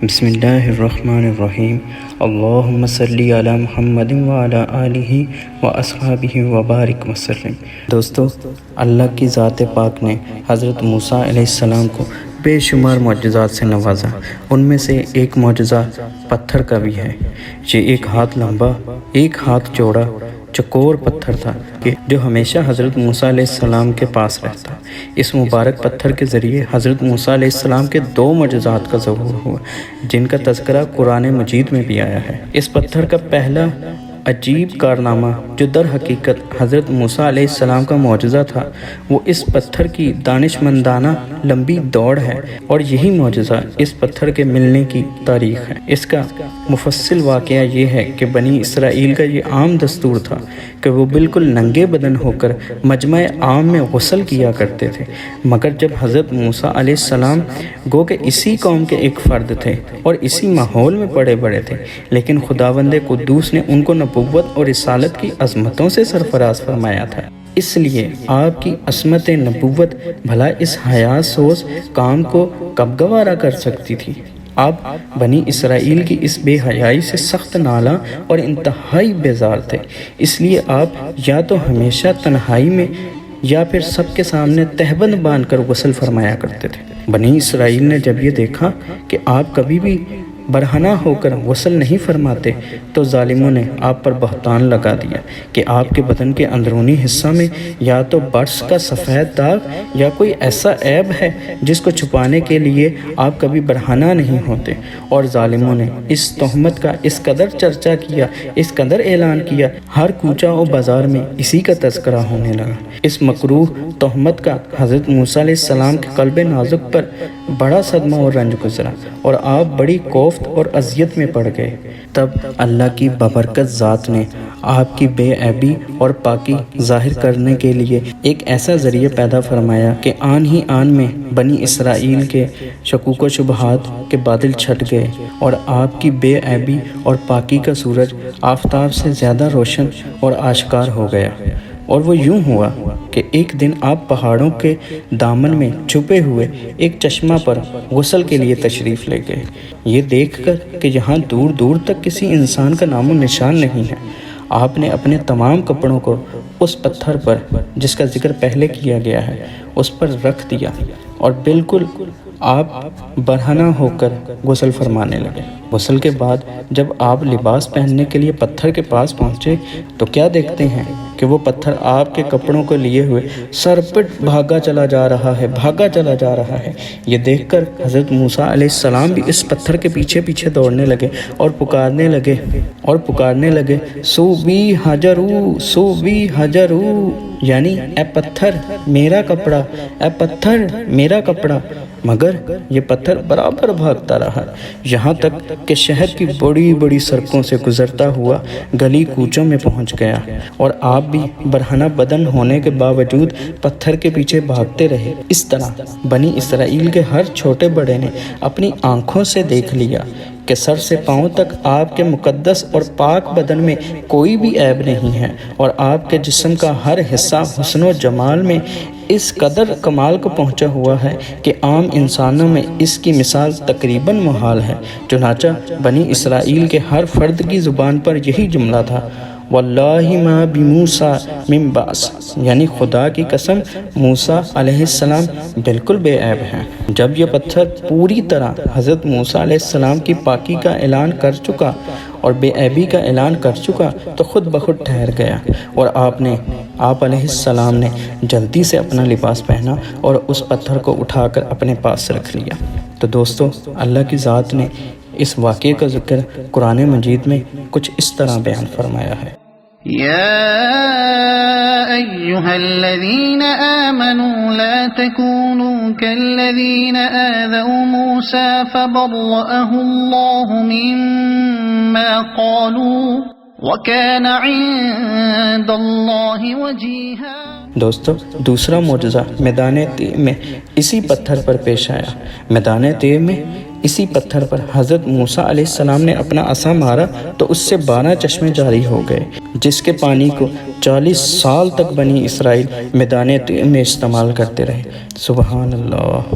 بسم اللہ الرحمن الرحیم اللہم صلی علی محمد وعلی آلہ واصحابہ وبارک وسلم۔ دوستو، اللہ کی ذات پاک نے حضرت موسیٰ علیہ السلام کو بے شمار معجزات سے نوازا۔ ان میں سے ایک معجزہ پتھر کا بھی ہے۔ یہ ایک ہاتھ لمبا، ایک ہاتھ چوڑا چکور پتھر تھا کہ جو ہمیشہ حضرت موسیٰ علیہ السلام کے پاس رہتا۔ اس مبارک پتھر کے ذریعے حضرت موسیٰ علیہ السلام کے 2 معجزات کا ظہور ہوا، جن کا تذکرہ قرآن مجید میں بھی آیا ہے۔ اس پتھر کا پہلا عجیب کارنامہ جو در حقیقت حضرت موسیٰ علیہ السلام کا معجزہ تھا، وہ اس پتھر کی دانشمندانہ لمبی دوڑ ہے، اور یہی معجزہ اس پتھر کے ملنے کی تاریخ ہے۔ اس کا مفصل واقعہ یہ ہے کہ بنی اسرائیل کا یہ عام دستور تھا کہ وہ بالکل ننگے بدن ہو کر مجمع عام میں غسل کیا کرتے تھے، مگر جب حضرت موسیٰ علیہ السلام گو کہ اسی قوم کے ایک فرد تھے اور اسی ماحول میں پڑے بڑے تھے، لیکن خداوند قدوس نے ان کو نبوت اور رسالت کی عظمتوں سے سرفراز فرمایا تھا۔ اس لیے آپ کی عصمت نبوت بھلا اس حیا سوز کام کو کب گوارا کر سکتی تھی؟ آپ بنی اسرائیل کی اس بے حیائی سے سخت نالاں اور انتہائی بیزار تھے۔ اس لیے آپ یا تو ہمیشہ تنہائی میں یا پھر سب کے سامنے تہبند باندھ کر غسل فرمایا کرتے تھے۔ بنی اسرائیل نے جب یہ دیکھا کہ آپ کبھی بھی برہنہ ہو کر غسل نہیں فرماتے، تو ظالموں نے آپ پر بہتان لگا دیا کہ آپ کے بدن کے اندرونی حصہ میں یا تو برس کا سفید داغ یا کوئی ایسا عیب ہے جس کو چھپانے کے لیے آپ کبھی برہنہ نہیں ہوتے۔ اور ظالموں نے اس تہمت کا اس قدر چرچا کیا، اس قدر اعلان کیا، ہر کوچہ و بازار میں اسی کا تذکرہ ہونے لگا۔ اس مکروہ تہمت کا حضرت موسیٰ علیہ السلام کے قلب نازک پر بڑا صدمہ اور رنج گزرا، اور آپ بڑی کوفت اور اذیت میں پڑ گئے۔ تب اللہ کی بابرکت ذات نے آپ کی بے عیبی اور پاکی ظاہر کرنے کے لیے ایک ایسا ذریعہ پیدا فرمایا کہ آن ہی آن میں بنی اسرائیل کے شکوک و شبہات کے بادل چھٹ گئے، اور آپ کی بے عیبی اور پاکی کا سورج آفتاب سے زیادہ روشن اور آشکار ہو گیا۔ اور وہ یوں ہوا کہ ایک دن آپ پہاڑوں کے دامن میں چھپے ہوئے ایک چشمہ پر غسل کے لیے تشریف لے گئے۔ یہ دیکھ کر کہ یہاں دور دور تک کسی انسان کا نام و نشان نہیں ہے، آپ نے اپنے تمام کپڑوں کو اس پتھر پر جس کا ذکر پہلے کیا گیا ہے اس پر رکھ دیا، اور بالکل آپ برہنہ ہو کر غسل فرمانے لگے۔ غسل کے بعد جب آپ لباس پہننے کے لیے پتھر کے پاس پہنچے تو کیا دیکھتے ہیں کہ وہ پتھر آپ کے کپڑوں کو لیے ہوئے سرپٹ بھاگا چلا جا رہا ہے۔ یہ دیکھ کر حضرت موسیٰ علیہ السلام بھی اس پتھر کے پیچھے پیچھے دوڑنے لگے اور پکارنے لگے سوبی حجرو، یعنی اے پتھر میرا کپڑا، اے پتھر میرا کپڑا۔ مگر یہ پتھر برابر بھاگتا رہا، یہاں تک کہ شہر کی بڑی بڑی سڑکوں سے گزرتا ہوا گلی کوچوں میں پہنچ گیا، اور آپ بھی برہنہ بدن ہونے کے باوجود پتھر کے پیچھے بھاگتے رہے۔ اس طرح بنی اسرائیل کے ہر چھوٹے بڑے نے اپنی آنکھوں سے دیکھ لیا کہ سر سے پاؤں تک آپ کے مقدس اور پاک بدن میں کوئی بھی عیب نہیں ہے، اور آپ کے جسم کا ہر حصہ حسن و جمال میں اس قدر کمال کو پہنچا ہوا ہے کہ عام انسانوں میں اس کی مثال تقریباً محال ہے۔ چنانچہ بنی اسرائیل کے ہر فرد کی زبان پر یہی جملہ تھا، واللہ ما بموسیٰ من باس، یعنی خدا کی قسم موسیٰ علیہ السلام بالکل بے عیب ہیں۔ جب یہ پتھر پوری طرح حضرت موسیٰ علیہ السلام کی پاکی کا اعلان کر چکا اور بے عیبی کا اعلان کر چکا تو خود بخود ٹھہر گیا، اور آپ علیہ السلام نے جلدی سے اپنا لباس پہنا اور اس پتھر کو اٹھا کر اپنے پاس رکھ لیا۔ تو دوستو، اللہ کی ذات نے اس واقعے کا ذکر قرآن مجید میں کچھ اس طرح بیان فرمایا ہے۔ یا ایہا الذین آمنوا لا تکونوا کالذین آذوا موسیٰ فبرأہ اللہ مما قالوا وَكَانَ عِندَ اللَّهِ وَجِيهًا۔ دوستو، دوسرا معجزہ میدان طے میں اسی پتھر پر پیش آیا۔ میدان طے میں اسی پتھر پر حضرت موسیٰ علیہ السلام نے اپنا عصا مارا تو اس سے 12 چشمے جاری ہو گئے، جس کے پانی کو 40 سال تک بنی اسرائیل میدان طے میں استعمال کرتے رہے۔ سبحان اللہ۔